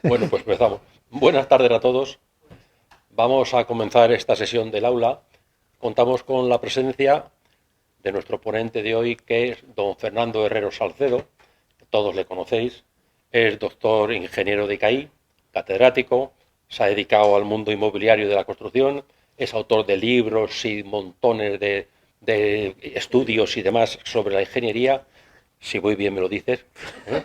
Bueno, pues empezamos. Buenas tardes a todos. Vamos a comenzar esta sesión del aula. Contamos con la presencia de nuestro ponente de hoy, que es don Fernando Herrero Salcedo. Todos le conocéis. Es doctor ingeniero de ICAI, catedrático, se ha dedicado al mundo inmobiliario de la construcción, es autor de libros y montones de estudios y demás sobre la ingeniería. Si voy bien me lo dices, ¿eh?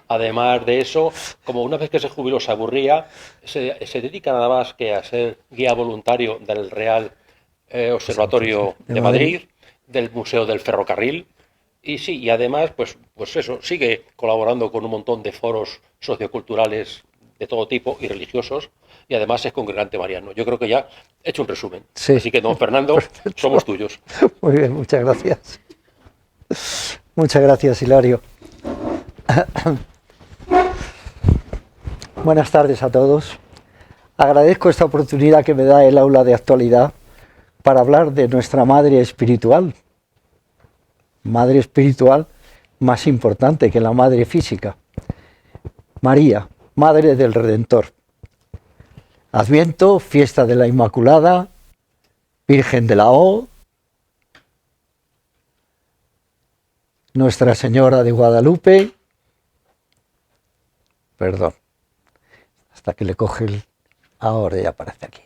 Además de eso, como una vez que se jubiló se aburría, se dedica nada más que a ser guía voluntario del Real Observatorio De de Madrid. Madrid, del Museo del Ferrocarril, y sí, y además, pues eso, sigue colaborando con un montón de foros socioculturales de todo tipo y religiosos, y además es congregante mariano. Yo creo que ya he hecho un resumen. Sí, Así que, don Fernando, somos perfecto. tuyos. Muy bien, muchas gracias. Muchas gracias, Hilario. Buenas tardes a todos. Agradezco esta oportunidad que me da el aula de actualidad para hablar de nuestra madre espiritual más importante que la madre física, María, madre del Redentor. Adviento, fiesta de la Inmaculada, Virgen de la O, Nuestra Señora de Guadalupe, perdón, hasta que le coge el... Ahora ya aparece aquí.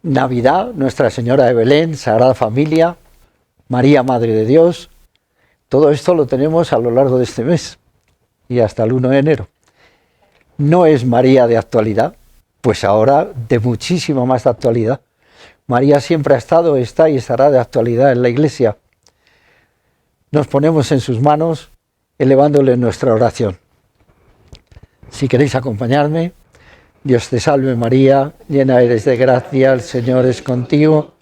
Navidad, Nuestra Señora de Belén, Sagrada Familia, María, Madre de Dios. Todo esto lo tenemos a lo largo de este mes y hasta el 1 de enero. ¿No es María de actualidad? Pues ahora de muchísima más actualidad. María siempre ha estado, está y estará de actualidad en la Iglesia. Nos ponemos en sus manos, elevándole nuestra oración. Si queréis acompañarme, Dios te salve María, llena eres de gracia, el Señor es contigo.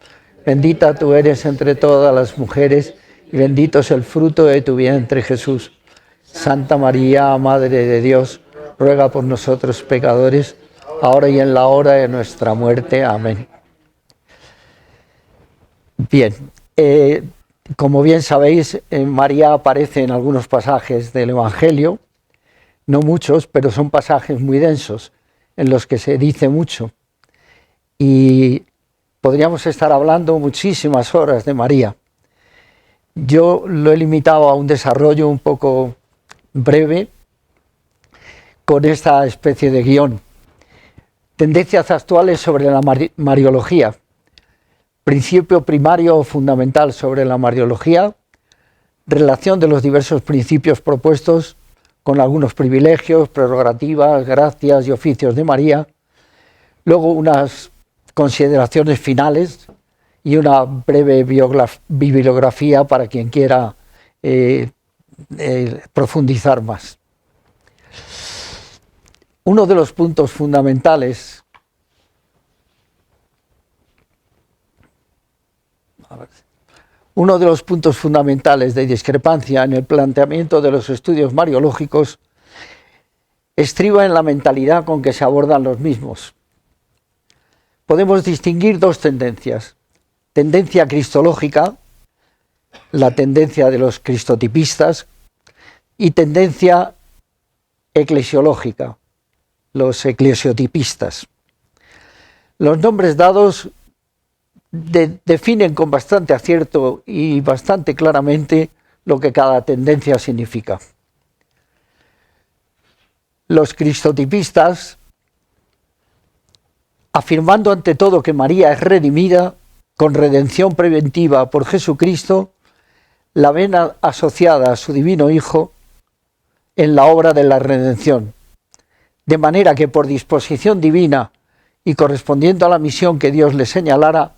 Bendita tú eres entre todas las mujeres y bendito es el fruto de tu vientre Jesús. Santa María, Madre de Dios, ruega por nosotros pecadores, ahora y en la hora de nuestra muerte. Amén. Bien, como bien sabéis, María aparece en algunos pasajes del Evangelio, no muchos, pero son pasajes muy densos, en los que se dice mucho. Y podríamos estar hablando muchísimas horas de María. Yo lo he limitado a un desarrollo un poco breve con esta especie de guión. Tendencias actuales sobre la Mariología. Principio primario o fundamental sobre la Mariología. Relación de los diversos principios propuestos con algunos privilegios, prerrogativas, gracias y oficios de María. Luego unas consideraciones finales y una breve bibliografía para quien quiera profundizar más. Uno de los puntos fundamentales de discrepancia en el planteamiento de los estudios mariológicos estriba en la mentalidad con que se abordan los mismos. Podemos distinguir dos tendencias: tendencia cristológica, la tendencia de los cristotipistas, y tendencia eclesiológica, los eclesiotipistas. Los nombres dados definen con bastante acierto y bastante claramente lo que cada tendencia significa. Los cristotipistas, afirmando ante todo que María es redimida con redención preventiva por Jesucristo, la ven asociada a su divino Hijo en la obra de la redención, de manera que por disposición divina y correspondiendo a la misión que Dios le señalara,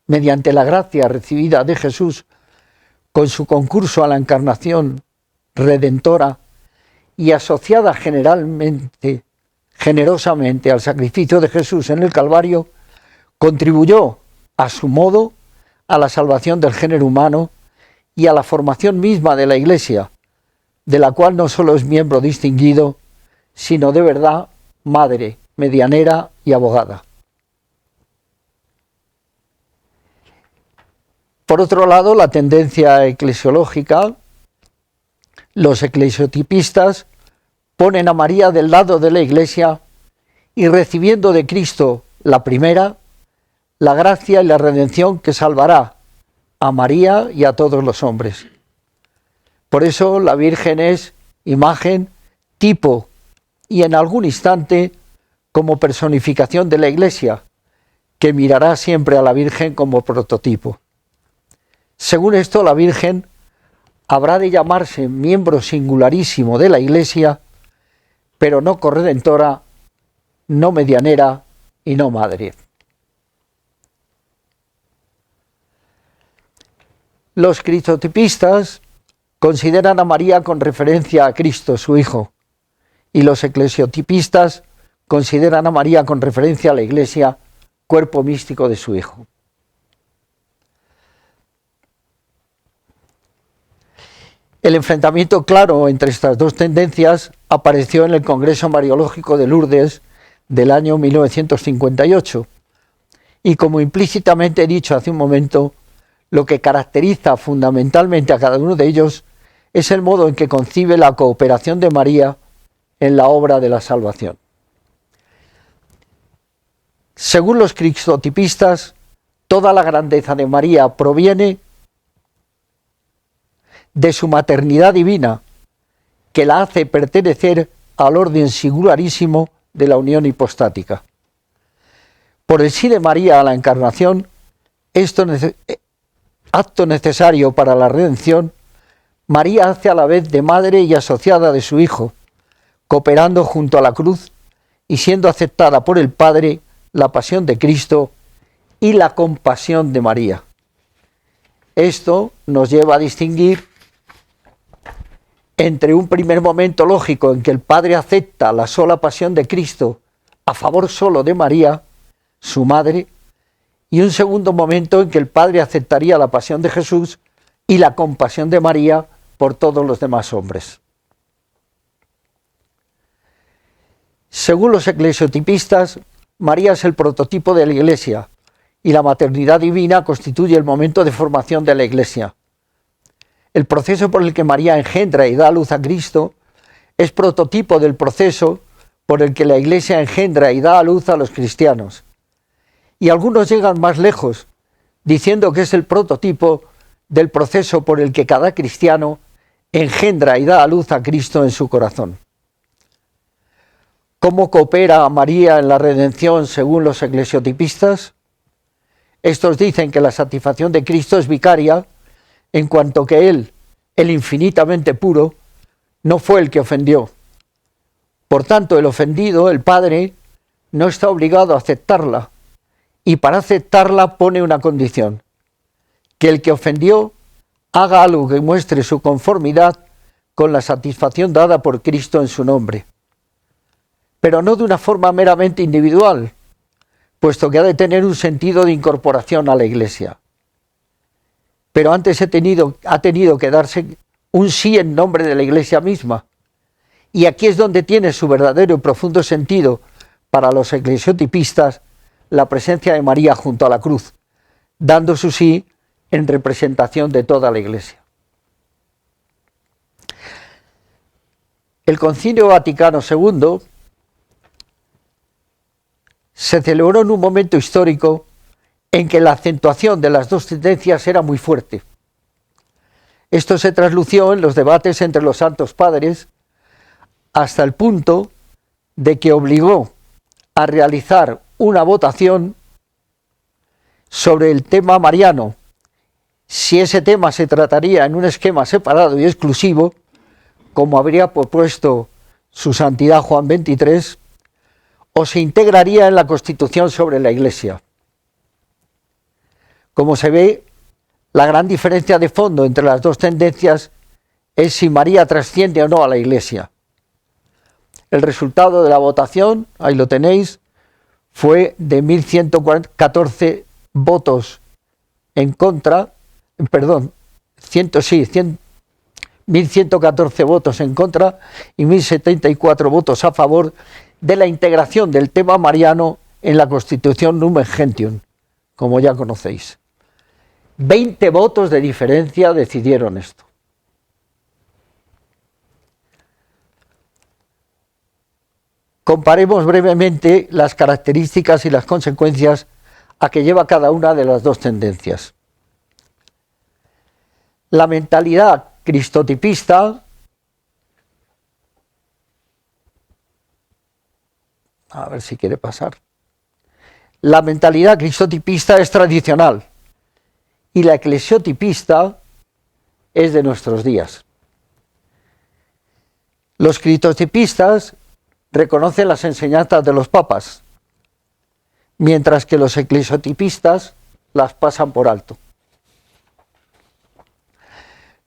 mediante la gracia recibida de Jesús, con su concurso a la encarnación redentora y asociada generosamente al sacrificio de Jesús en el Calvario, contribuyó a su modo a la salvación del género humano y a la formación misma de la Iglesia, de la cual no solo es miembro distinguido, sino de verdad madre, medianera y abogada. Por otro lado, la tendencia eclesiológica Los eclesiotipistas ponen a María del lado de la Iglesia y recibiendo de Cristo la primera, la gracia y la redención que salvará a María y a todos los hombres. Por eso la Virgen es imagen, tipo y en algún instante como personificación de la Iglesia, que mirará siempre a la Virgen como prototipo. Según esto, la Virgen habrá de llamarse miembro singularísimo de la Iglesia, pero no corredentora, no medianera y no madre. Los cristotipistas consideran a María con referencia a Cristo, su Hijo, y los eclesiotipistas consideran a María con referencia a la Iglesia, cuerpo místico de su Hijo. El enfrentamiento claro entre estas dos tendencias apareció en el Congreso Mariológico de Lourdes del año 1958, y como implícitamente he dicho hace un momento, lo que caracteriza fundamentalmente a cada uno de ellos es el modo en que concibe la cooperación de María en la obra de la salvación. Según los cristotipistas, toda la grandeza de María proviene de su maternidad divina, que la hace pertenecer al orden singularísimo de la unión hipostática. Por el sí de María a la encarnación, acto necesario para la redención, María hace a la vez de madre y asociada de su Hijo, cooperando junto a la cruz y siendo aceptada por el Padre la pasión de Cristo y la compasión de María. Esto nos lleva a distinguir entre un primer momento lógico en que el Padre acepta la sola pasión de Cristo a favor solo de María, su madre, y un segundo momento en que el Padre aceptaría la pasión de Jesús y la compasión de María por todos los demás hombres. Según los eclesiotipistas, María es el prototipo de la Iglesia y la maternidad divina constituye el momento de formación de la Iglesia. El proceso por el que María engendra y da a luz a Cristo es prototipo del proceso por el que la Iglesia engendra y da a luz a los cristianos. Y algunos llegan más lejos, diciendo que es el prototipo del proceso por el que cada cristiano engendra y da a luz a Cristo en su corazón. ¿Cómo coopera María en la redención según los eclesiotipistas? Estos dicen que la satisfacción de Cristo es vicaria, en cuanto que Él, el infinitamente puro, no fue el que ofendió. Por tanto, el ofendido, el Padre, no está obligado a aceptarla, y para aceptarla pone una condición: que el que ofendió haga algo que muestre su conformidad con la satisfacción dada por Cristo en su nombre. Pero no de una forma meramente individual, puesto que ha de tener un sentido de incorporación a la Iglesia. Pero antes ha tenido que darse un sí en nombre de la Iglesia misma. Y aquí es donde tiene su verdadero y profundo sentido para los eclesiotipistas la presencia de María junto a la cruz, dando su sí en representación de toda la Iglesia. El Concilio Vaticano II se celebró en un momento histórico en que la acentuación de las dos tendencias era muy fuerte. Esto se traslució en los debates entre los santos padres hasta el punto de que obligó a realizar una votación sobre el tema mariano, si ese tema se trataría en un esquema separado y exclusivo, como habría propuesto su santidad Juan XXIII, o se integraría en la Constitución sobre la Iglesia. Como se ve, la gran diferencia de fondo entre las dos tendencias es si María trasciende o no a la Iglesia. El resultado de la votación, ahí lo tenéis, fue de 1.114 votos en contra, 1.114 votos en contra y 1.074 votos a favor de la integración del tema mariano en la Constitución Lumen Gentium, como ya conocéis. 20 votos de diferencia decidieron esto. comparemos brevemente las características y las consecuencias a que lleva cada una de las dos tendencias. La mentalidad cristotipista, a ver si quiere pasar. La mentalidad cristotipista es tradicional y la eclesiotipista es de nuestros días. Los cristotipistas reconocen las enseñanzas de los papas, mientras que los eclesiotipistas las pasan por alto.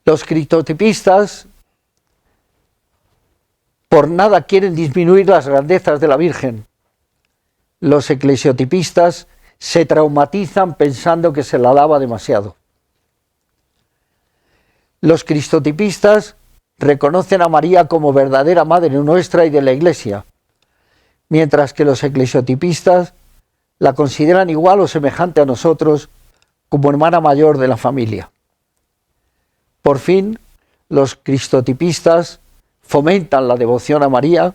Los cristotipistas por nada quieren disminuir las grandezas de la Virgen. Los eclesiotipistas se traumatizan pensando que se la alaba demasiado. Los cristotipistas reconocen a María como verdadera madre nuestra y de la Iglesia, mientras que los eclesiotipistas la consideran igual o semejante a nosotros como hermana mayor de la familia. Por fin, los cristotipistas fomentan la devoción a María,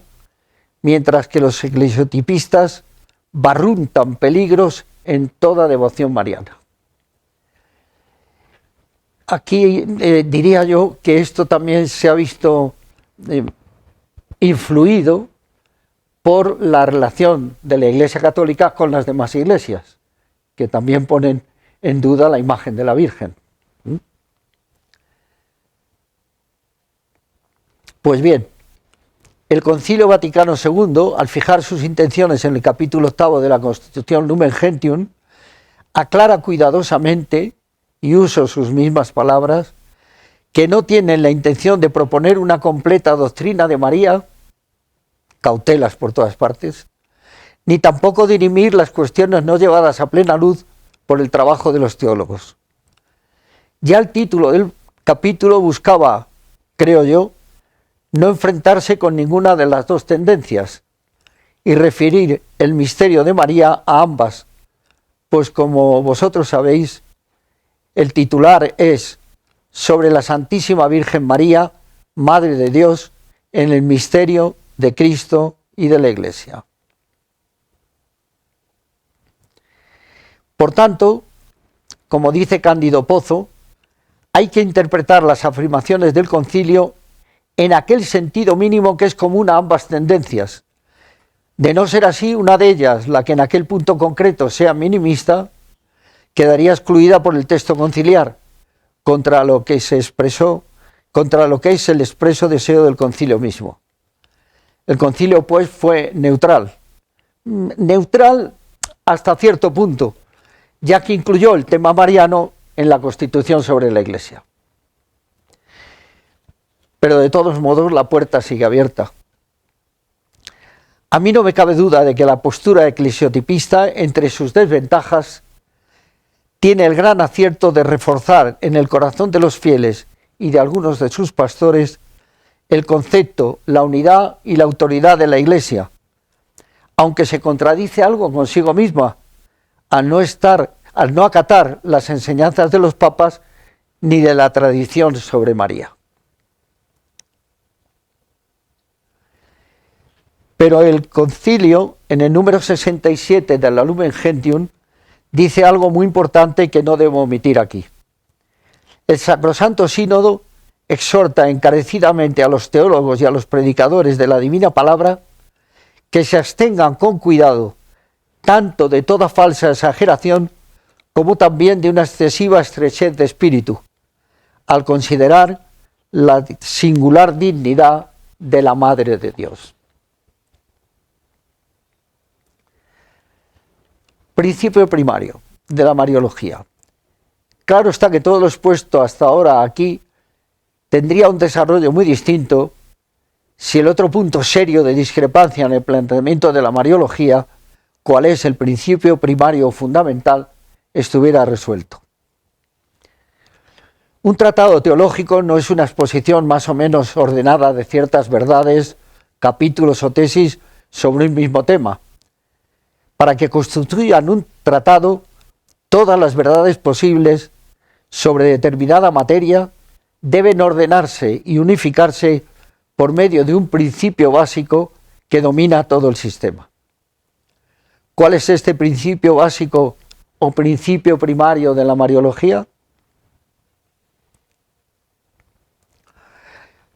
mientras que los eclesiotipistas barruntan peligros en toda devoción mariana. Aquí diría yo que esto también se ha visto influido por la relación de la Iglesia Católica con las demás iglesias, que también ponen en duda la imagen de la Virgen. Pues bien, el Concilio Vaticano II, al fijar sus intenciones en el capítulo 8 de la Constitución Lumen Gentium, aclara cuidadosamente, y uso sus mismas palabras, que no tienen la intención de proponer una completa doctrina de María, cautelas por todas partes, ni tampoco dirimir las cuestiones no llevadas a plena luz por el trabajo de los teólogos. Ya el título del capítulo buscaba, creo yo, no enfrentarse con ninguna de las dos tendencias y referir el misterio de María a ambas, pues como vosotros sabéis, el titular es sobre la Santísima Virgen María, Madre de Dios, en el misterio de Cristo y de la Iglesia. Por tanto, como dice Cándido Pozo, hay que interpretar las afirmaciones del concilio en aquel sentido mínimo que es común a ambas tendencias. De no ser así, una de ellas, la que en aquel punto concreto sea minimista, quedaría excluida por el texto conciliar, contra lo que es el expreso deseo del concilio mismo. El concilio, pues, fue neutral hasta cierto punto, ya que incluyó el tema mariano en la Constitución sobre la Iglesia. Pero de todos modos la puerta sigue abierta. A mí no me cabe duda de que la postura eclesiotipista, entre sus desventajas, tiene el gran acierto de reforzar en el corazón de los fieles y de algunos de sus pastores el concepto, la unidad y la autoridad de la Iglesia, aunque se contradice algo consigo misma al no acatar las enseñanzas de los papas ni de la tradición sobre María. Pero el concilio, en el número 67 de la Lumen Gentium, dice algo muy importante que no debo omitir aquí. El Sacrosanto Sínodo exhorta encarecidamente a los teólogos y a los predicadores de la Divina Palabra que se abstengan con cuidado tanto de toda falsa exageración como también de una excesiva estrechez de espíritu, al considerar la singular dignidad de la Madre de Dios. Principio primario de la Mariología. Claro está que todo lo expuesto hasta ahora aquí tendría un desarrollo muy distinto si el otro punto serio de discrepancia en el planteamiento de la Mariología, cuál es el principio primario fundamental, estuviera resuelto. Un tratado teológico no es una exposición más o menos ordenada de ciertas verdades, capítulos o tesis sobre un mismo tema. Para que constituyan un tratado, todas las verdades posibles sobre determinada materia deben ordenarse y unificarse por medio de un principio básico que domina todo el sistema. ¿Cuál es este principio básico o principio primario de la Mariología?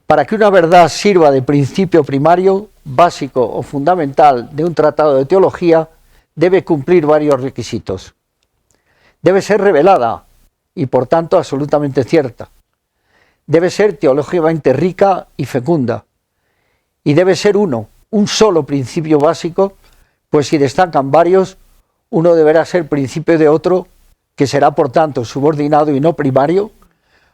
Para que una verdad sirva de principio primario, básico o fundamental de un tratado de teología, debe cumplir varios requisitos. Debe ser revelada y, por tanto, absolutamente cierta. Debe ser teológicamente rica y fecunda. Y debe ser un solo principio básico, pues si destacan varios, uno deberá ser principio de otro, que será, por tanto, subordinado y no primario,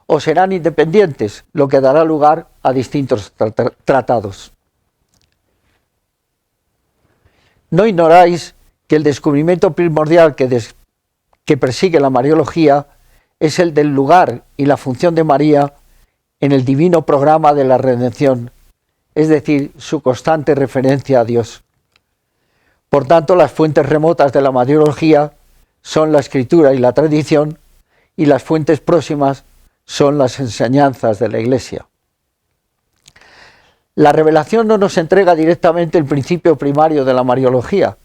o serán independientes, lo que dará lugar a distintos tratados. No ignoráis que el descubrimiento primordial que persigue la Mariología es el del lugar y la función de María en el divino programa de la redención, es decir, su constante referencia a Dios. Por tanto, las fuentes remotas de la Mariología son la Escritura y la tradición, y las fuentes próximas son las enseñanzas de la Iglesia. La revelación no nos entrega directamente el principio primario de la Mariología,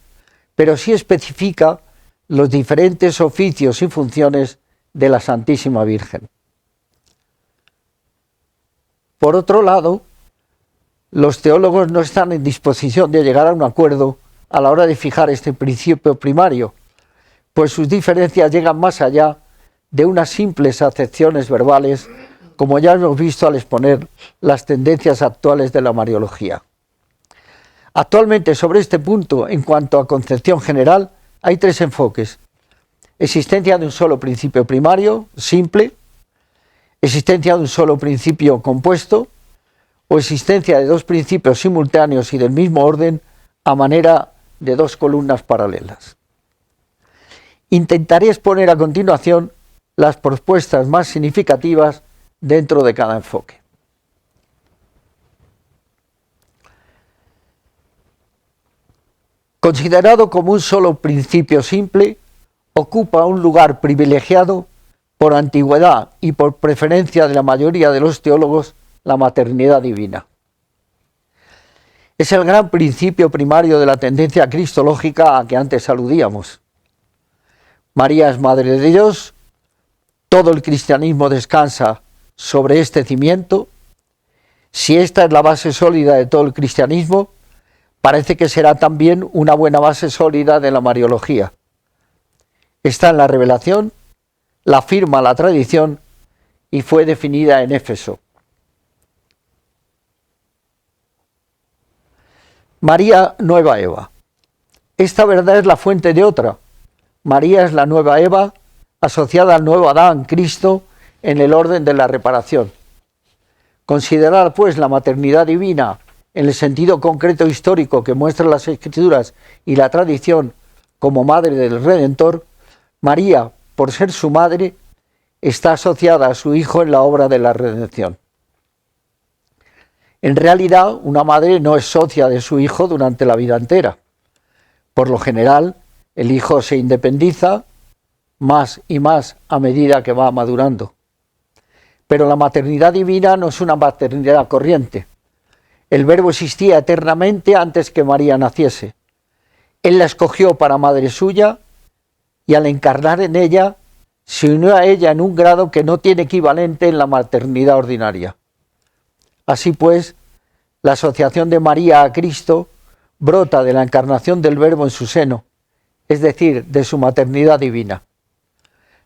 pero sí especifica los diferentes oficios y funciones de la Santísima Virgen. Por otro lado, los teólogos no están en disposición de llegar a un acuerdo a la hora de fijar este principio primario, pues sus diferencias llegan más allá de unas simples acepciones verbales, como ya hemos visto al exponer las tendencias actuales de la Mariología. Actualmente, sobre este punto, en cuanto a concepción general, hay tres enfoques: existencia de un solo principio primario, simple; existencia de un solo principio compuesto; o existencia de dos principios simultáneos y del mismo orden, a manera de dos columnas paralelas. Intentaré exponer a continuación las propuestas más significativas dentro de cada enfoque. Considerado como un solo principio simple, ocupa un lugar privilegiado por antigüedad y por preferencia de la mayoría de los teólogos la maternidad divina. Es el gran principio primario de la tendencia cristológica a que antes aludíamos. María es Madre de Dios, todo el cristianismo descansa sobre este cimiento. Si esta es la base sólida de todo el cristianismo, parece que será también una buena base sólida de la Mariología. Está en la revelación, la afirma la tradición y fue definida en Éfeso. María, nueva Eva. Esta verdad es la fuente de otra. María es la nueva Eva, asociada al nuevo Adán, Cristo, en el orden de la reparación. Considerar, pues, la maternidad divina en el sentido concreto histórico que muestran las Escrituras y la tradición como madre del Redentor, María, por ser su madre, está asociada a su Hijo en la obra de la redención. En realidad, una madre no es socia de su hijo durante la vida entera. Por lo general, el hijo se independiza más y más a medida que va madurando. Pero la maternidad divina no es una maternidad corriente. El Verbo existía eternamente antes que María naciese. Él la escogió para madre suya y al encarnar en ella, se unió a ella en un grado que no tiene equivalente en la maternidad ordinaria. Así pues, la asociación de María a Cristo brota de la encarnación del Verbo en su seno, es decir, de su maternidad divina.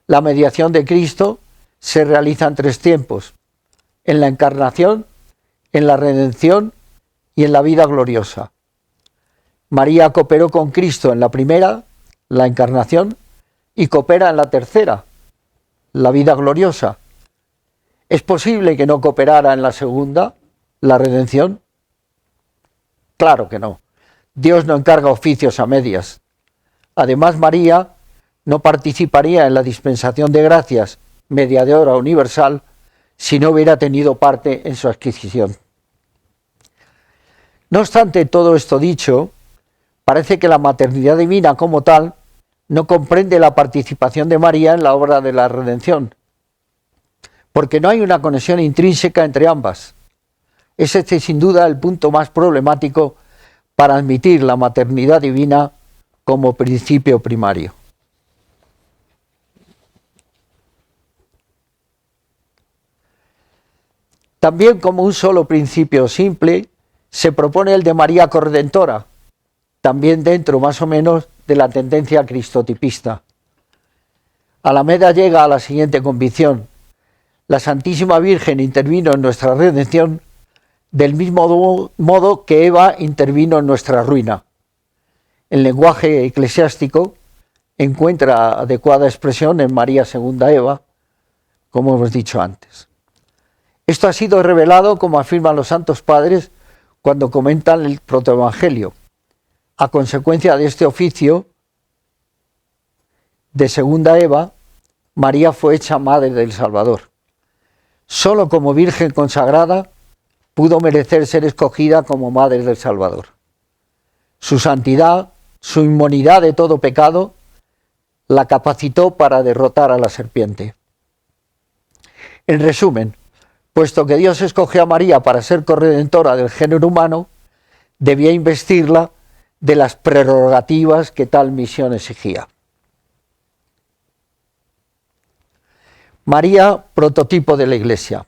La mediación de Cristo se realiza en tres tiempos: en la encarnación, en la redención y en la vida gloriosa. María cooperó con Cristo en la primera, la encarnación, y coopera en la tercera, la vida gloriosa. ¿Es posible que no cooperara en la segunda, la redención? Claro que no. Dios no encarga oficios a medias. Además, María no participaría en la dispensación de gracias, mediadora universal, si no hubiera tenido parte en su adquisición. No obstante todo esto dicho, parece que la maternidad divina como tal no comprende la participación de María en la obra de la redención, porque no hay una conexión intrínseca entre ambas. Es este sin duda el punto más problemático para admitir la maternidad divina como principio primario. También como un solo principio simple se propone el de María Corredentora, también dentro más o menos de la tendencia cristotipista. Alameda llega a la siguiente convicción: la Santísima Virgen intervino en nuestra redención del mismo modo que Eva intervino en nuestra ruina. El lenguaje eclesiástico encuentra adecuada expresión en María segunda Eva, como hemos dicho antes. Esto ha sido revelado, como afirman los santos padres, cuando comentan el protoevangelio. A consecuencia de este oficio de segunda Eva, María fue hecha madre del Salvador. Solo como virgen consagrada pudo merecer ser escogida como madre del Salvador. Su santidad, su inmunidad de todo pecado, la capacitó para derrotar a la serpiente. En resumen, puesto que Dios escogió a María para ser corredentora del género humano, debía investirla de las prerrogativas que tal misión exigía. María, prototipo de la Iglesia.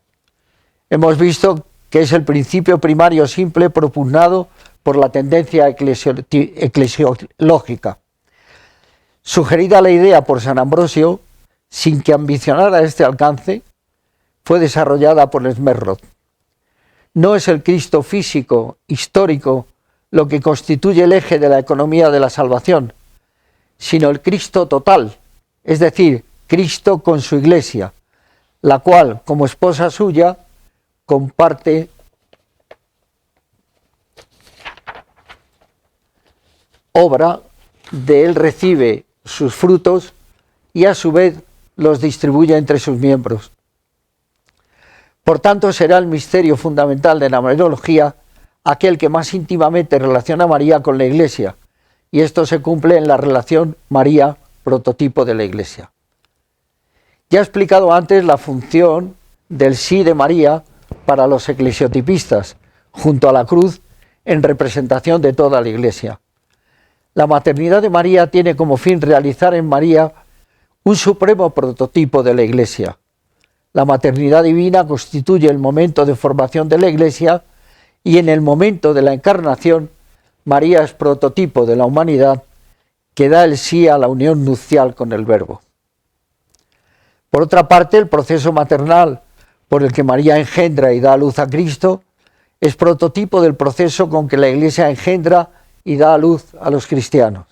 Hemos visto que es el principio primario simple propugnado por la tendencia eclesiológica. Sugerida la idea por San Ambrosio, sin que ambicionara este alcance, fue desarrollada por Smerrod. No es el Cristo físico, histórico, lo que constituye el eje de la economía de la salvación, sino el Cristo total, es decir, Cristo con su Iglesia, la cual, como esposa suya, comparte obra, de él recibe sus frutos y a su vez los distribuye entre sus miembros. Por tanto, será el misterio fundamental de la Mariología aquel que más íntimamente relaciona a María con la Iglesia, y esto se cumple en la relación María, prototipo de la Iglesia. Ya he explicado antes la función del sí de María para los eclesiotipistas, junto a la cruz, en representación de toda la Iglesia. La maternidad de María tiene como fin realizar en María un supremo prototipo de la Iglesia. La maternidad divina constituye el momento de formación de la Iglesia y en el momento de la encarnación, María es prototipo de la humanidad que da el sí a la unión nupcial con el Verbo. Por otra parte, el proceso maternal por el que María engendra y da a luz a Cristo es prototipo del proceso con que la Iglesia engendra y da a luz a los cristianos.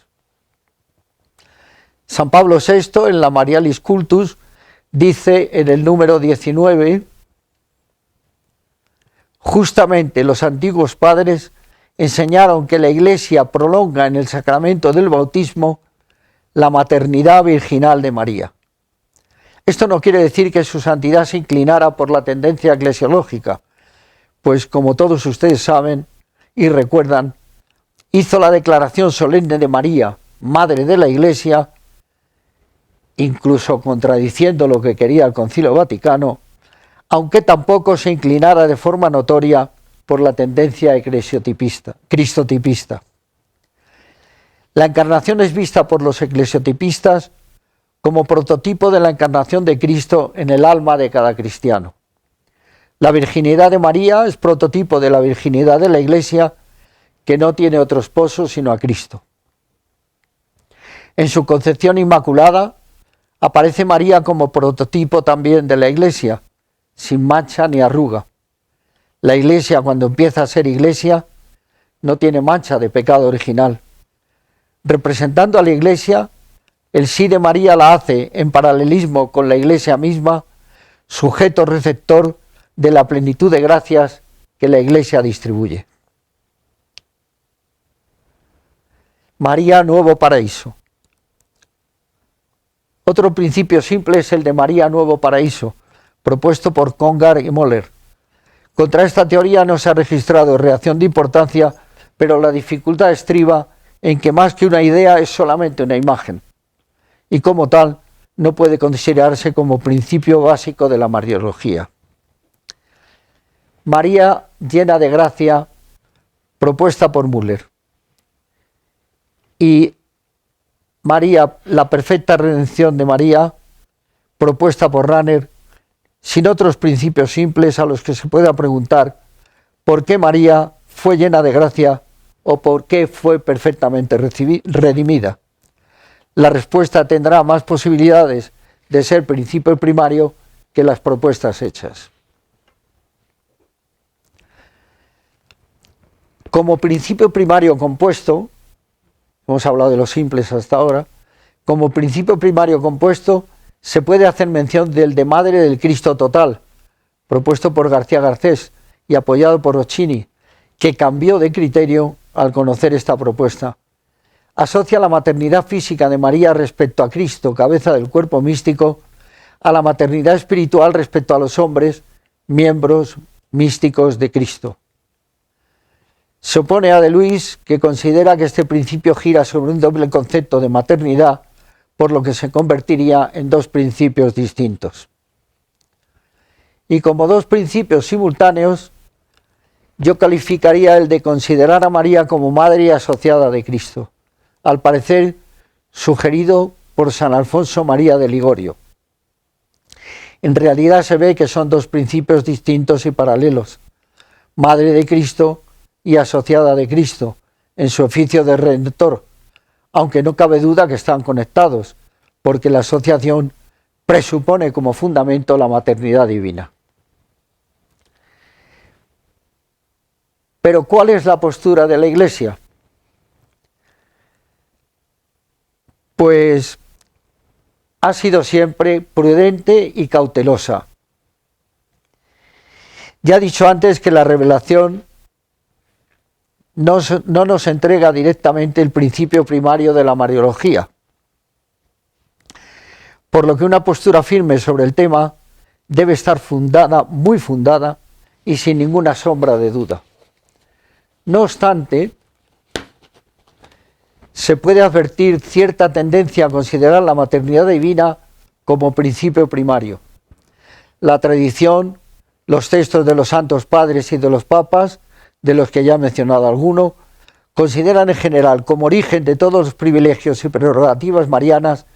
San Pablo VI, en la Marialis Cultus, dice en el número 19, justamente los antiguos padres enseñaron que la Iglesia prolonga en el sacramento del bautismo la maternidad virginal de María. Esto no quiere decir que su santidad se inclinara por la tendencia eclesiológica, pues como todos ustedes saben y recuerdan, hizo la declaración solemne de María, Madre de la Iglesia, incluso contradiciendo lo que quería el Concilio Vaticano, aunque tampoco se inclinara de forma notoria por la tendencia cristotipista. La encarnación es vista por los eclesiotipistas como prototipo de la encarnación de Cristo en el alma de cada cristiano. La virginidad de María es prototipo de la virginidad de la Iglesia, que no tiene otro esposo sino a Cristo. En su concepción inmaculada aparece María como prototipo también de la Iglesia, sin mancha ni arruga. La Iglesia, cuando empieza a ser Iglesia, no tiene mancha de pecado original. Representando a la Iglesia, el sí de María la hace, en paralelismo con la Iglesia misma, sujeto receptor de la plenitud de gracias que la Iglesia distribuye. María, nuevo paraíso. Otro principio simple es el de María, nuevo paraíso, propuesto por Congar y Moller. Contra esta teoría no se ha registrado reacción de importancia, pero la dificultad estriba en que más que una idea es solamente una imagen, y como tal no puede considerarse como principio básico de la Mariología. María llena de gracia, propuesta por Müller. y María, la perfecta redención de María, propuesta por Rahner, sin otros principios simples a los que se pueda preguntar por qué María fue llena de gracia o por qué fue perfectamente redimida. La respuesta tendrá más posibilidades de ser principio primario que las propuestas hechas. Como principio primario compuesto, hemos hablado de los simples hasta ahora, como principio primario compuesto se puede hacer mención del de Madre del Cristo Total, propuesto por García Garcés y apoyado por Roccini, que cambió de criterio al conocer esta propuesta. Asocia la maternidad física de María respecto a Cristo, cabeza del cuerpo místico, a la maternidad espiritual respecto a los hombres, miembros místicos de Cristo. Se opone a de Luis, que considera que este principio gira sobre un doble concepto de maternidad, por lo que se convertiría en dos principios distintos. Y como dos principios simultáneos, yo calificaría el de considerar a María como madre y asociada de Cristo, al parecer sugerido por San Alfonso María de Ligorio. En realidad se ve que son dos principios distintos y paralelos, madre de Cristo y asociada de Cristo, en su oficio de redentor, aunque no cabe duda que están conectados, porque la asociación presupone como fundamento la maternidad divina. Pero ¿cuál es la postura de la Iglesia? Pues ha sido siempre prudente y cautelosa. Ya he dicho antes que la revelación no nos entrega directamente el principio primario de la Mariología, por lo que una postura firme sobre el tema debe estar fundada, muy fundada y sin ninguna sombra de duda. No obstante, se puede advertir cierta tendencia a considerar la maternidad divina como principio primario. La tradición, los textos de los santos padres y de los papas, de los que ya he mencionado alguno, consideran en general como origen de todos los privilegios y prerrogativas marianas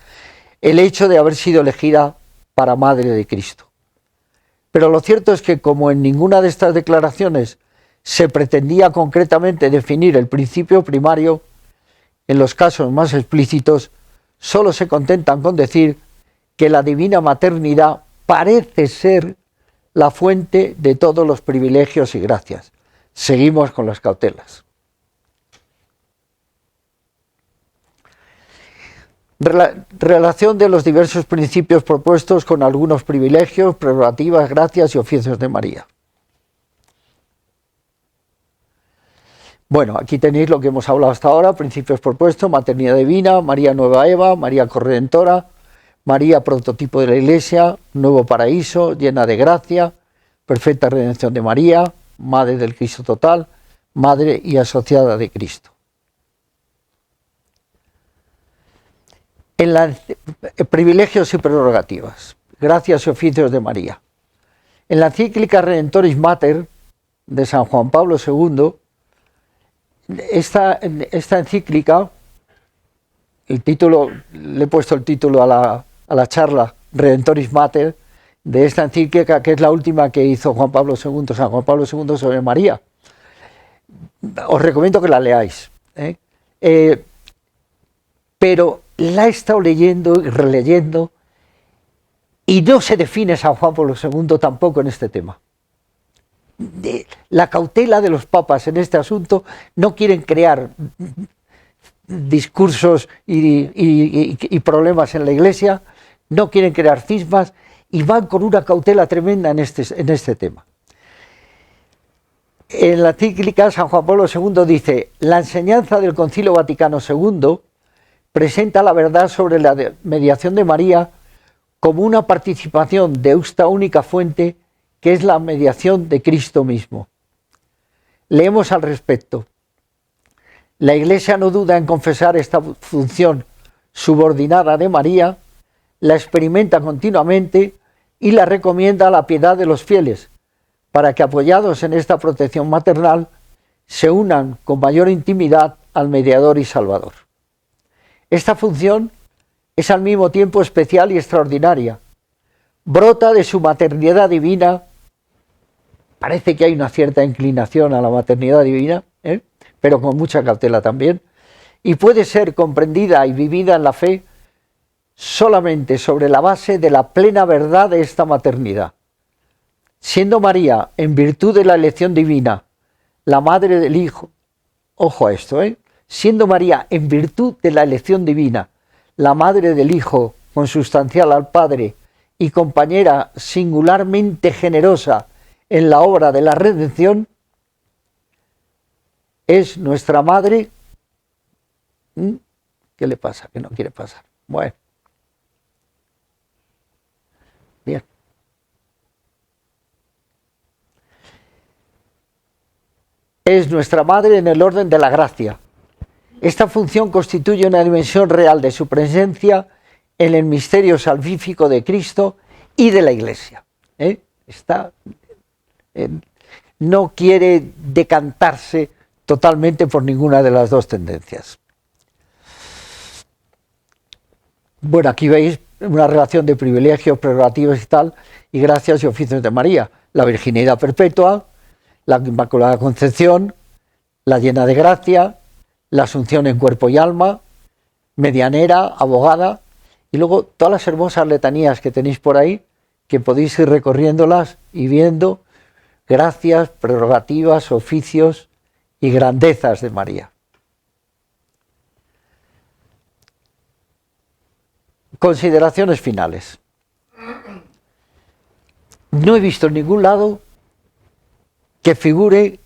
el hecho de haber sido elegida para Madre de Cristo. Pero lo cierto es que como en ninguna de estas declaraciones se pretendía concretamente definir el principio primario, en los casos más explícitos solo se contentan con decir que la divina maternidad parece ser la fuente de todos los privilegios y gracias. Seguimos con las cautelas. Relación de los diversos principios propuestos con algunos privilegios, prerrogativas, gracias y oficios de María. Bueno, aquí tenéis lo que hemos hablado hasta ahora, principios propuestos, maternidad divina, María nueva Eva, María corredentora, María prototipo de la Iglesia, nuevo paraíso, llena de gracia, perfecta redención de María, Madre del Cristo Total, Madre y asociada de Cristo. Privilegios y prerrogativas, gracias y oficios de María. En la encíclica Redentoris Mater de San Juan Pablo II, esta encíclica, el título, le he puesto el título a la charla Redentoris Mater, de esta encíclica, que es la última que hizo San Juan Pablo II sobre María. Os recomiendo que la leáis. Pero la he estado leyendo y releyendo y no se define San Juan Pablo II tampoco en este tema. La cautela de los papas en este asunto, no quieren crear discursos y problemas en la Iglesia, no quieren crear cismas y van con una cautela tremenda en este tema. En la encíclica San Juan Pablo II dice: la enseñanza del Concilio Vaticano II presenta la verdad sobre la mediación de María como una participación de esta única fuente, que es la mediación de Cristo mismo. Leemos al respecto: la Iglesia no duda en confesar esta función subordinada de María, la experimenta continuamente y la recomienda a la piedad de los fieles, para que, apoyados en esta protección maternal, se unan con mayor intimidad al mediador y salvador. Esta función es al mismo tiempo especial y extraordinaria. Brota de su maternidad divina. Parece que hay una cierta inclinación a la maternidad divina, pero con mucha cautela también, y puede ser comprendida y vivida en la fe solamente sobre la base de la plena verdad de esta maternidad. Siendo María, en virtud de la elección divina, la madre del Hijo, ojo a esto, siendo María, en virtud de la elección divina, la madre del Hijo, consustancial al Padre y compañera singularmente generosa en la obra de la redención, es nuestra madre. ¿Qué le pasa? Que no quiere pasar. Bueno. Bien. Es nuestra madre en el orden de la gracia. Esta función constituye una dimensión real de su presencia en el misterio salvífico de Cristo y de la Iglesia. No quiere decantarse totalmente por ninguna de las dos tendencias. Bueno, aquí veis una relación de privilegios, prerrogativas y tal, y gracias y oficios de María. La virginidad perpetua, la Inmaculada Concepción, la llena de gracia, la asunción en cuerpo y alma, medianera, abogada, y luego todas las hermosas letanías que tenéis por ahí, que podéis ir recorriéndolas y viendo gracias, prerrogativas, oficios y grandezas de María. Consideraciones finales. No he visto en ningún lado que figure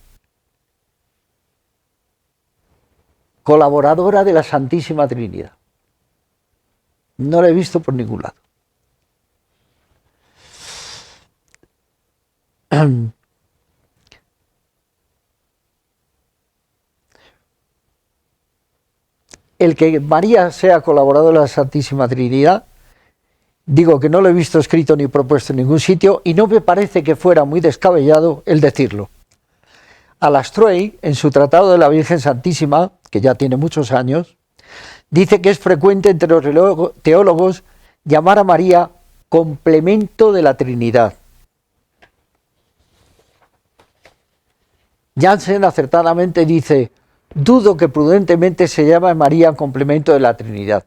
colaboradora de la Santísima Trinidad. No la he visto por ningún lado. El que María sea colaboradora de la Santísima Trinidad, digo que no lo he visto escrito ni propuesto en ningún sitio y no me parece que fuera muy descabellado el decirlo. Alastrue, en su Tratado de la Virgen Santísima, que ya tiene muchos años, dice que es frecuente entre los teólogos llamar a María complemento de la Trinidad. Jansen acertadamente dice: dudo que prudentemente se llame a María complemento de la Trinidad.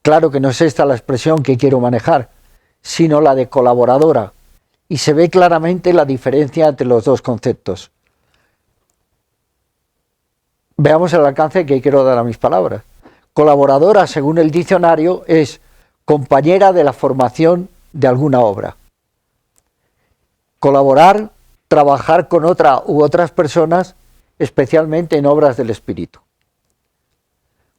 Claro que no es esta la expresión que quiero manejar, sino la de colaboradora, y se ve claramente la diferencia entre los dos conceptos. Veamos el alcance que quiero dar a mis palabras. Colaboradora, según el diccionario, es compañera de la formación de alguna obra. Colaborar, trabajar con otra u otras personas, especialmente en obras del Espíritu.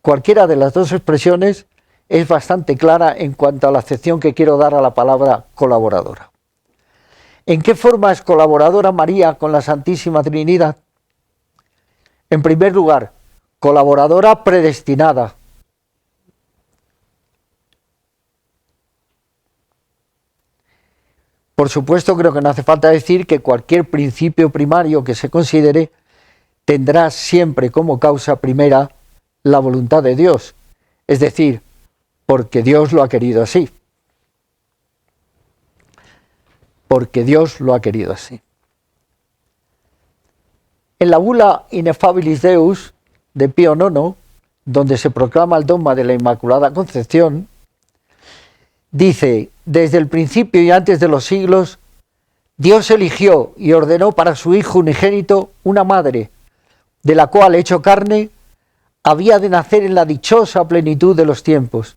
Cualquiera de las dos expresiones es bastante clara en cuanto a la acepción que quiero dar a la palabra colaboradora. ¿En qué forma es colaboradora María con la Santísima Trinidad? En primer lugar, colaboradora predestinada. Por supuesto, creo que no hace falta decir que cualquier principio primario que se considere tendrá siempre como causa primera la voluntad de Dios, es decir, porque Dios lo ha querido así. Porque Dios lo ha querido así. En la bula Ineffabilis Deus de Pío IX, donde se proclama el dogma de la Inmaculada Concepción, dice: desde el principio y antes de los siglos, Dios eligió y ordenó para su Hijo unigénito una madre, de la cual, hecho carne, había de nacer en la dichosa plenitud de los tiempos,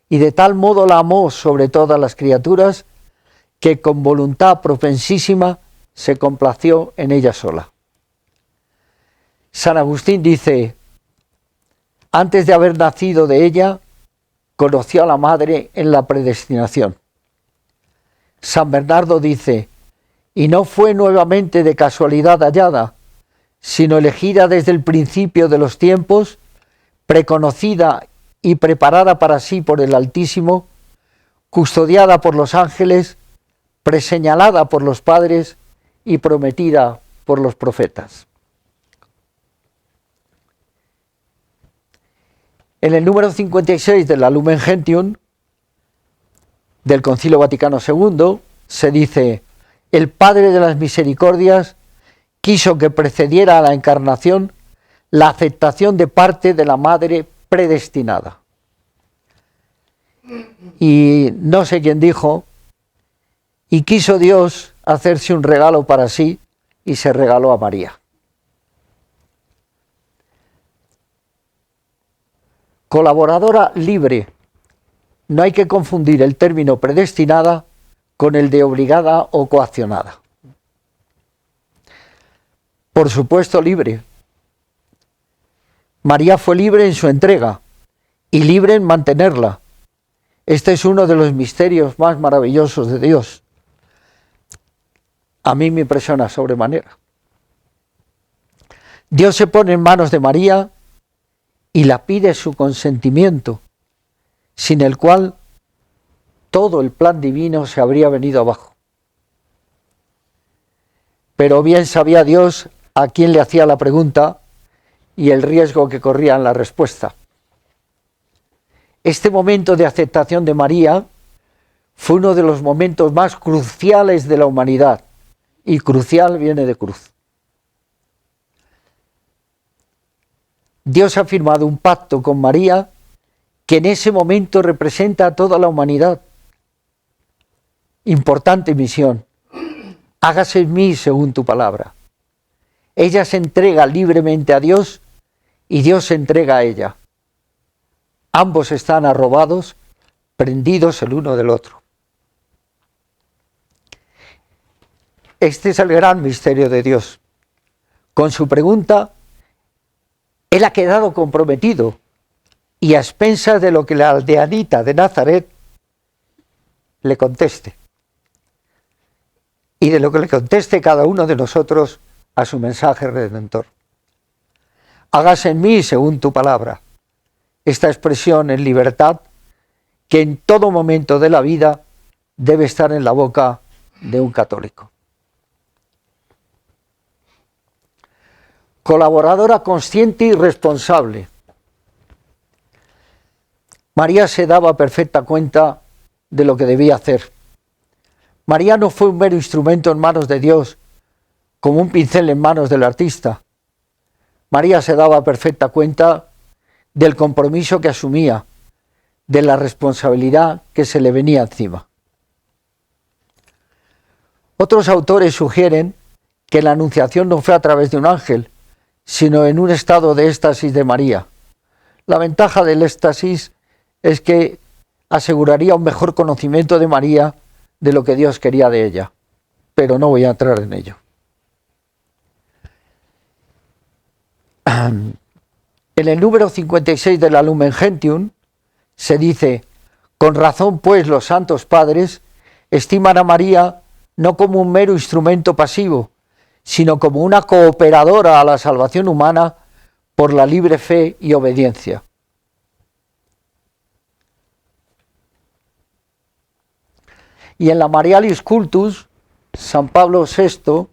y de tal modo la amó sobre todas las criaturas, que con voluntad propensísima se complació en ella sola. San Agustín dice: antes de haber nacido de ella, conoció a la madre en la predestinación. San Bernardo dice: y no fue nuevamente de casualidad hallada, sino elegida desde el principio de los tiempos, preconocida y preparada para sí por el Altísimo, custodiada por los ángeles, preseñalada por los padres y prometida por los profetas. En el número 56 de la Lumen Gentium del Concilio Vaticano II se dice: el Padre de las Misericordias quiso que precediera a la encarnación la aceptación de parte de la Madre predestinada. Y no sé quién dijo: y quiso Dios hacerse un regalo para sí y se regaló a María. Colaboradora libre. No hay que confundir el término predestinada con el de obligada o coaccionada. Por supuesto, libre. María fue libre en su entrega y libre en mantenerla. Este es uno de los misterios más maravillosos de Dios. A mí me impresiona sobremanera. Dios se pone en manos de María y la pide su consentimiento, sin el cual todo el plan divino se habría venido abajo. Pero bien sabía Dios a quién le hacía la pregunta y el riesgo que corría en la respuesta. Este momento de aceptación de María fue uno de los momentos más cruciales de la humanidad, y crucial viene de cruz. Dios ha firmado un pacto con María que en ese momento representa a toda la humanidad. Importante misión: hágase en mí según tu palabra. Ella se entrega libremente a Dios y Dios se entrega a ella. Ambos están arrobados, prendidos el uno del otro. Este es el gran misterio de Dios. Con su pregunta, Él ha quedado comprometido y a expensas de lo que la aldeanita de Nazaret le conteste. Y de lo que le conteste cada uno de nosotros a su mensaje redentor. Hágase en mí según tu palabra. Esta expresión en libertad que en todo momento de la vida debe estar en la boca de un católico. Colaboradora consciente y responsable. María se daba perfecta cuenta de lo que debía hacer. María no fue un mero instrumento en manos de Dios, como un pincel en manos del artista. María se daba perfecta cuenta del compromiso que asumía, de la responsabilidad que se le venía encima. Otros autores sugieren que la anunciación no fue a través de un ángel, sino en un estado de éxtasis de María. La ventaja del éxtasis es que aseguraría un mejor conocimiento de María de lo que Dios quería de ella, pero no voy a entrar en ello. En el número 56 de la Lumen Gentium se dice: con razón pues los santos padres estiman a María no como un mero instrumento pasivo, sino como una cooperadora a la salvación humana por la libre fe y obediencia. Y en la Marialis Cultus, San Pablo VI,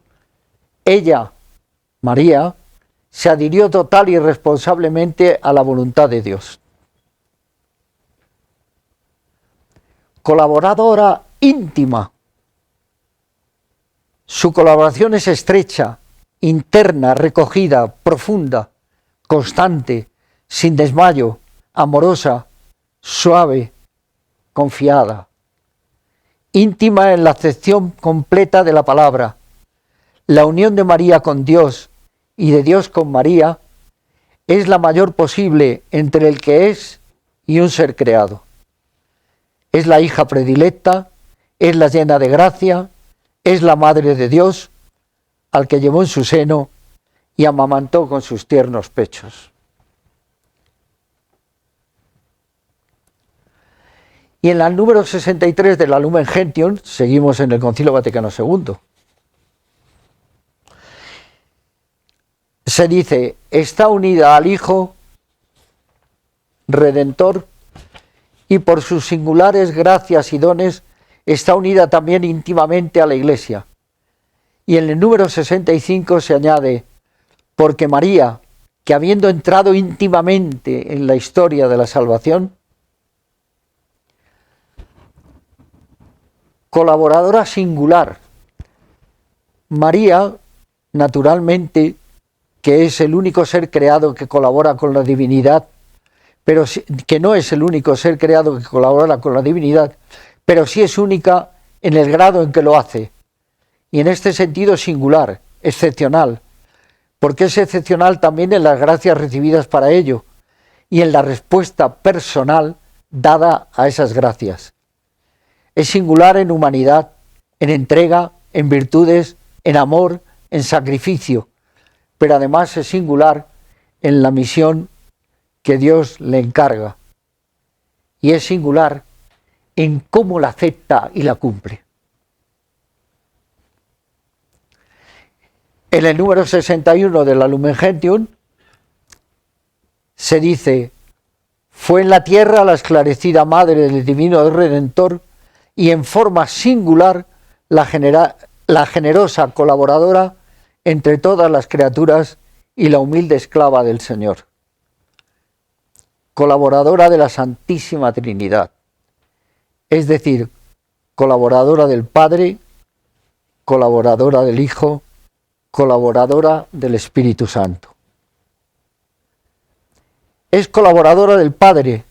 ella, María, se adhirió total y responsablemente a la voluntad de Dios. Colaboradora íntima. Su colaboración es estrecha, interna, recogida, profunda, constante, sin desmayo, amorosa, suave, confiada. Íntima en la acepción completa de la palabra. La unión de María con Dios y de Dios con María es la mayor posible entre el que es y un ser creado. Es la hija predilecta, es la llena de gracia, es la madre de Dios, al que llevó en su seno y amamantó con sus tiernos pechos. Y en el número 63 de la Lumen Gentium, seguimos en el Concilio Vaticano II, se dice: está unida al Hijo Redentor y por sus singulares gracias y dones está unida también íntimamente a la Iglesia. Y en el número 65 se añade: porque María, que habiendo entrado íntimamente en la historia de la salvación, colaboradora singular. María, naturalmente, que es el único ser creado que colabora con la divinidad, pero que no es el único ser creado que colabora con la divinidad, pero sí es única en el grado en que lo hace. Y en este sentido singular, excepcional, porque es excepcional también en las gracias recibidas para ello y en la respuesta personal dada a esas gracias. Es singular en humanidad, en entrega, en virtudes, en amor, en sacrificio, pero además es singular en la misión que Dios le encarga, y es singular en cómo la acepta y la cumple. En el número 61 de la Lumen Gentium se dice: fue en la tierra la esclarecida madre del divino Redentor y en forma singular la generosa colaboradora entre todas las criaturas y la humilde esclava del Señor. Colaboradora de la Santísima Trinidad, es decir, colaboradora del Padre, colaboradora del Hijo, colaboradora del Espíritu Santo. Es colaboradora del Padre,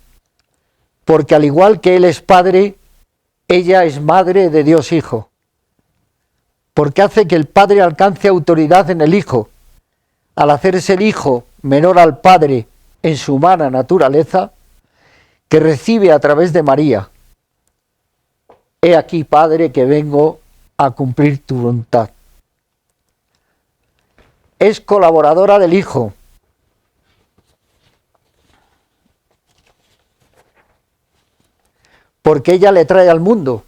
porque al igual que Él es Padre, ella es Madre de Dios Hijo, porque hace que el Padre alcance autoridad en el Hijo, al hacerse el Hijo menor al Padre en su humana naturaleza, que recibe a través de María: he aquí, Padre, que vengo a cumplir tu voluntad. Es colaboradora del Hijo, porque ella le trae al mundo.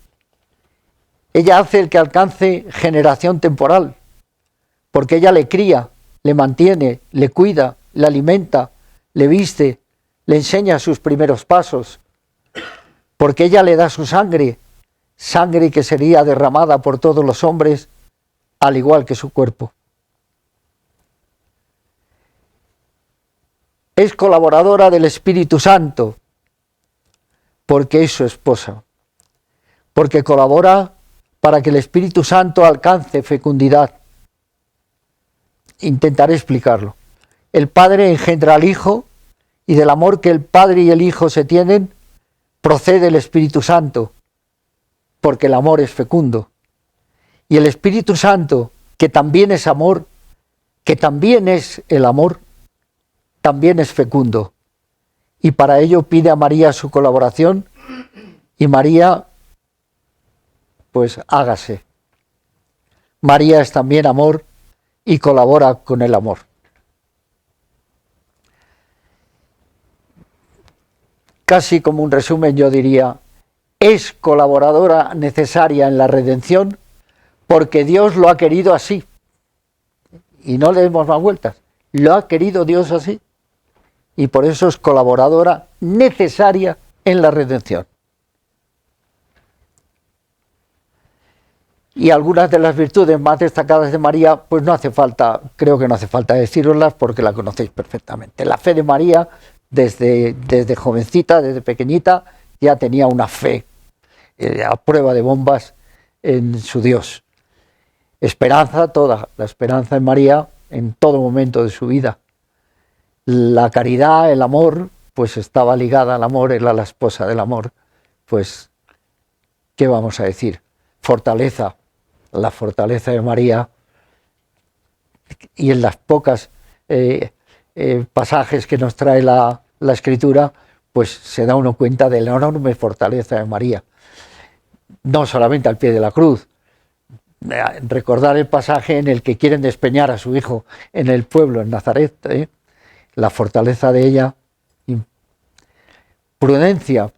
Ella hace el que alcance generación temporal, porque ella le cría, le mantiene, le cuida, le alimenta, le viste, le enseña sus primeros pasos, porque ella le da su sangre, sangre que sería derramada por todos los hombres, al igual que su cuerpo. Es colaboradora del Espíritu Santo, porque es su esposa, porque colabora para que el Espíritu Santo alcance fecundidad. Intentaré explicarlo. El Padre engendra al Hijo, y del amor que el Padre y el Hijo se tienen, procede el Espíritu Santo, porque el amor es fecundo. Y el Espíritu Santo, que también es amor, que también es el amor, también es fecundo. Y para ello pide a María su colaboración, y María, pues hágase. María es también amor y colabora con el amor. Casi como un resumen yo diría: es colaboradora necesaria en la redención porque Dios lo ha querido así. Y no le demos más vueltas. Lo ha querido Dios así. Y por eso es colaboradora necesaria en la redención. Y algunas de las virtudes más destacadas de María, pues no hace falta, creo que no hace falta deciroslas porque la conocéis perfectamente. La fe de María, desde jovencita, desde pequeñita, ya tenía una fe a prueba de bombas en su Dios. Esperanza toda, la esperanza en María en todo momento de su vida. La caridad, el amor, pues estaba ligada al amor, era la esposa del amor. Pues, ¿qué vamos a decir? Fortaleza, la fortaleza de María, y en las pocas pasajes que nos trae la Escritura, pues se da uno cuenta de la enorme fortaleza de María. No solamente al pie de la cruz. Recordar el pasaje en el que quieren despeñar a su hijo en el pueblo, en Nazaret, la fortaleza de ella. Prudencia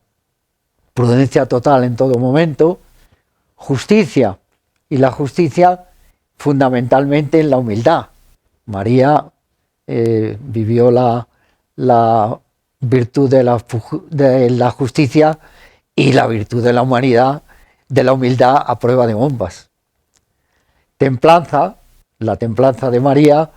total en todo momento. Justicia, y la justicia fundamentalmente en la humildad. María vivió la virtud de la justicia y la virtud de la humanidad, de la humildad a prueba de bombas. Templanza, la templanza de María,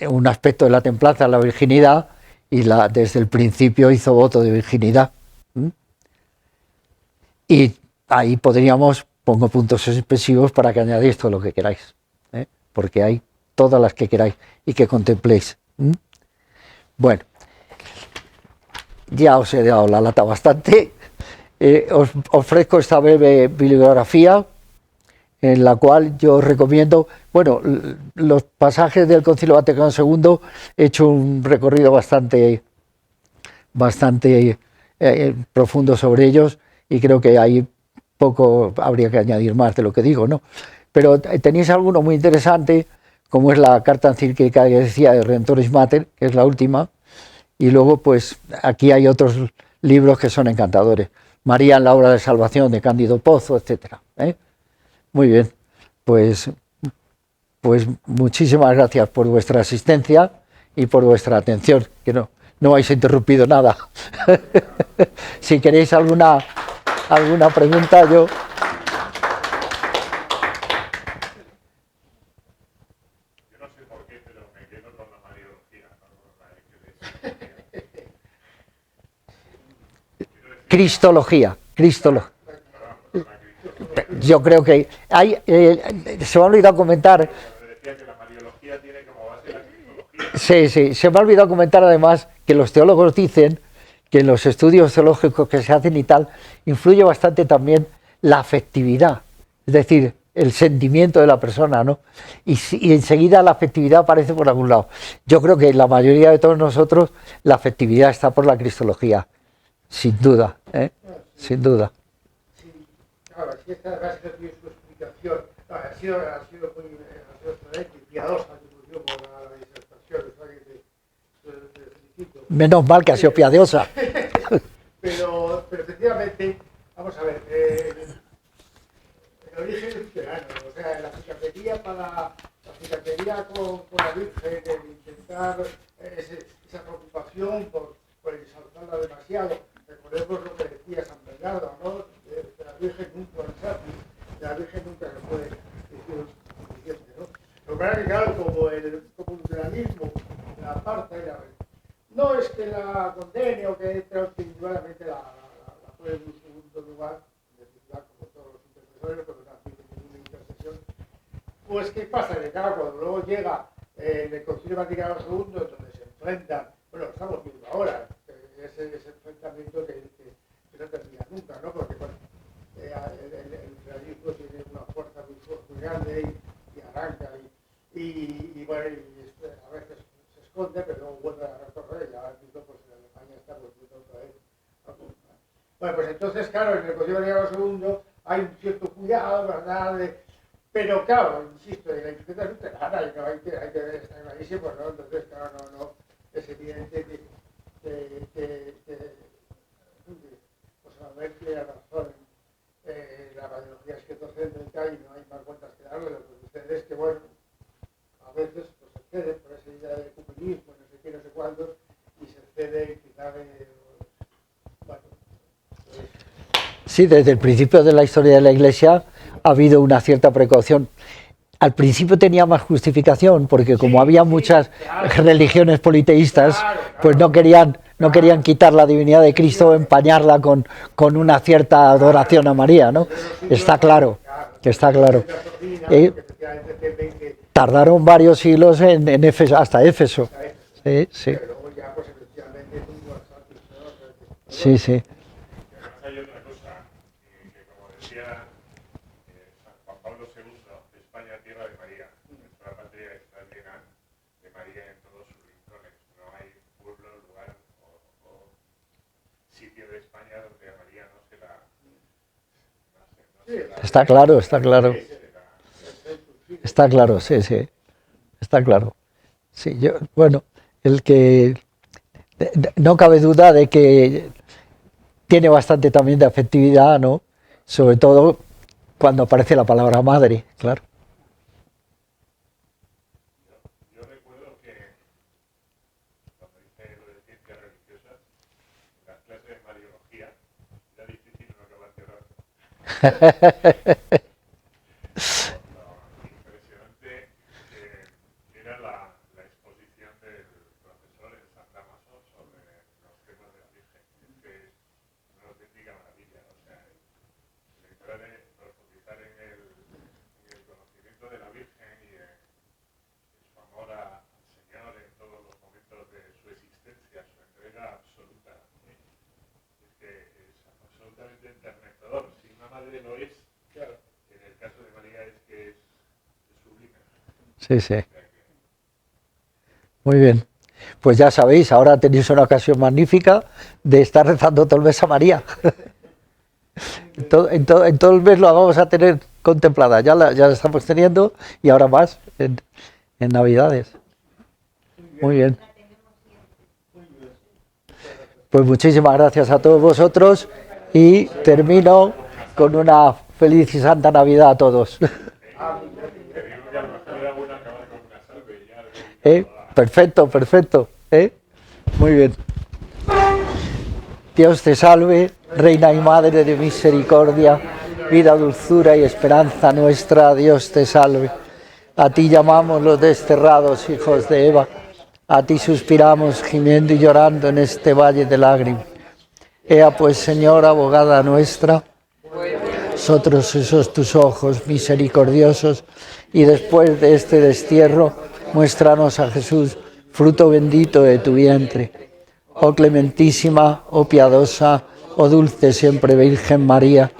un aspecto de la templanza, la virginidad, y desde el principio hizo voto de virginidad. Y ahí podríamos, pongo puntos suspensivos para que añadáis todo lo que queráis, porque hay todas las que queráis y que contempléis. Bueno, ya os he dado la lata bastante. Os ofrezco esta breve bibliografía en la cual yo os recomiendo, bueno, los pasajes del Concilio Vaticano II, he hecho un recorrido bastante profundo sobre ellos y creo que hay poco, habría que añadir más de lo que digo, ¿no? Pero tenéis alguno muy interesante, como es la carta encíclica que decía de Redemptoris Mater, que es la última, y luego pues aquí hay otros libros que son encantadores. María en la obra de salvación de Cándido Pozo, etcétera. Muy bien, pues muchísimas gracias por vuestra asistencia y por vuestra atención, que no habéis interrumpido nada. Si queréis alguna pregunta, yo... Yo no sé por qué, pero me quedo con la Mariología. Cristología. Yo creo que hay, se me ha olvidado comentar. Decía que la Mariología tiene como base la cristología. Sí, se me ha olvidado comentar además que los teólogos dicen que en los estudios teológicos que se hacen y tal, influye bastante también la afectividad, es decir, el sentimiento de la persona, ¿no? Y enseguida la afectividad aparece por algún lado. Yo creo que en la mayoría de todos nosotros la afectividad está por la cristología, sin duda, sin duda. Claro, si esta base tiene su explicación, ha sido muy excelente y piadosa, yo por la disertación, o sea que te felicito. Menos mal que ha sido piadosa. Pero efectivamente, vamos a ver, el origen es luterano, o sea, la cicatería con la Virgen, el intentar esa preocupación por exaltarla demasiado. Recordemos lo que decía San Bernardo, ¿no? De la Virgen nunca de la Virgen nunca se puede decir suficiente, ¿no? Lo que pasa es que, claro, como el luteranismo la aparta y no es que la condene o que individualmente la pone en un segundo lugar, como todos los intercesores, porque no hace ninguna intercesión. Pues, ¿qué pasa? Que, claro, cuando luego llega el Concilio Vaticano II, donde se enfrentan, bueno, lo estamos viendo ahora, ese enfrentamiento que no termina nunca, ¿no? Porque bueno, el liberalismo tiene una fuerza muy grande y arranca y bueno, a veces se esconde, pero luego vuelve a recorrer y ahora mismo pues en Alemania está volviendo otra vez. Bueno, pues entonces, claro, en el Concilio Vaticano II hay un cierto cuidado, ¿verdad? Pero claro, insisto, en la etiqueta luterana y no hay que estar clarísimo, ¿no? Entonces, claro, no es evidente que pues a ver que tiene razón, la radiología esquizofrénica y no hay más vueltas que darle. Lo que sucede es que, bueno, a veces pues, se cede por esa idea de ecumenismo, no sé qué, no sé cuándo, y se cede quizá bueno, pues, Sí, desde el principio de la historia de la Iglesia ha habido una cierta precaución. Al principio tenía más justificación, porque como había muchas religiones politeístas, pues no querían quitar la divinidad de Cristo, empañarla con una cierta adoración a María, ¿no? Está claro, que está claro. Tardaron varios siglos en Éfeso, hasta Éfeso. Sí, sí. Sí, sí. Hay otra cosa, que como decía San Juan Pablo II, España, tierra de María. Nuestra patria está llena de María en todos sus rincones. No hay pueblo, lugar o sitio de España donde a María no se la... Está claro, está claro. Está claro, sí, sí. Está claro. Sí, bueno, no cabe duda de que tiene bastante también de afectividad, ¿no? Sobre todo cuando aparece la palabra madre, claro. Yo recuerdo que cuando hice lo de ciencias religiosas, en las clases de Mariología, era difícil no acabar llorando. Lo impresionante era Sí, sí. Muy bien. Pues ya sabéis, ahora tenéis una ocasión magnífica de estar rezando todo el mes a María. En todo el mes lo vamos a tener contemplada, ya la estamos teniendo y ahora más en Navidades. Muy bien. Pues muchísimas gracias a todos vosotros y termino con una feliz y santa Navidad a todos. Perfecto, perfecto. Muy bien. Dios te salve, Reina y Madre de misericordia, vida, dulzura y esperanza nuestra, Dios te salve. A ti llamamos los desterrados hijos de Eva, a ti suspiramos gimiendo y llorando en este valle de lágrimas. Ea pues, Señora, abogada nuestra, nosotros esos tus ojos misericordiosos, y después de este destierro, muéstranos a Jesús, fruto bendito de tu vientre. Oh clementísima, oh piadosa, oh dulce siempre Virgen María,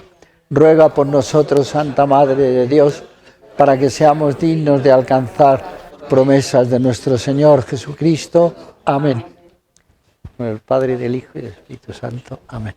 ruega por nosotros, Santa Madre de Dios, para que seamos dignos de alcanzar promesas de nuestro Señor Jesucristo. Amén. Con el Padre, del Hijo y del Espíritu Santo. Amén.